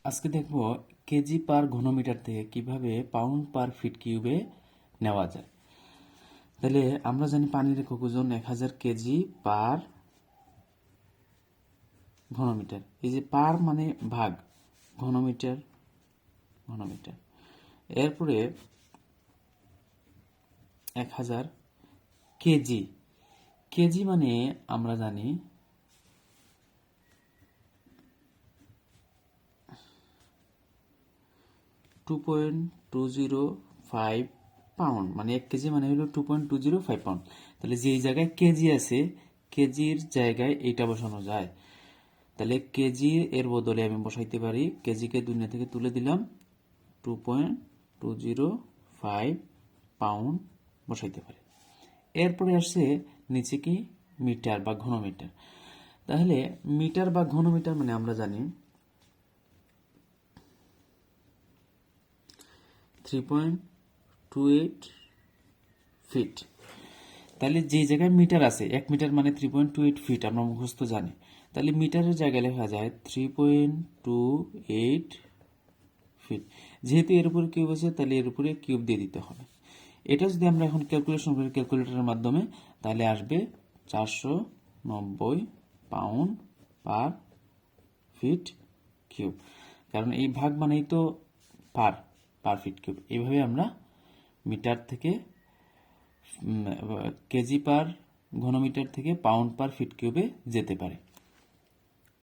আজকে দেখব কেজি পার ঘনমিটার থেকে কিভাবে পাউন্ড পার ফিট কিউবে নেওয়া যায়। তাহলে আমরা জানি পানির একক ওজন 1000 কেজি পার ঘনমিটার। এই যে পার মানে ভাগ, ঘনমিটার ঘনমিটার। এরপরে 1000 কেজি, কেজি মানে আমরা জানি 2.205 পাউন্ড, মানে 1 কেজি মানে হলো 2.205 পাউন্ড। তাহলে যেই জায়গায় কেজি আছে, কেজির জায়গায় এইটা বসানো যায়। তাহলে কেজি এর বদলে আমি বসাইতে পারি, কেজিকে দুনিয়া থেকে তুলে দিলাম, 2.205 পাউন্ড বসাইতে পারি। এরপরে আসছে নিচে কি মিটার বা ঘনমিটার। তাহলে মিটার বা ঘনমিটার মানে আমরা জানি 3.28 ফিট। তাহলে যে জায়গায় মিটার আছে, 1 মিটার মানে 3.28 ফিট, আমরা মুখস্থ জানি। তাহলে মিটারের জায়গায় লেখা যায় 3.28 ফিট। যেহেতু এর উপরে কিউব আছে, তাহলে এর উপরে কিউব দিয়ে দিতে হবে। এটা যদি আমরা এখন ক্যালকুলেশন করি ক্যালকুলেটরের মাধ্যমে, তাহলে আসবে 490 পাউন্ড পার ফিট কিউব। কারণ এই ভাগ মানেই তো পার পার ফিট কিউব। এইভাবে আমরা মিটার থেকে কেজি পার ঘনমিটার থেকে পাউন্ড পার ফিট কিউবে যেতে পারে।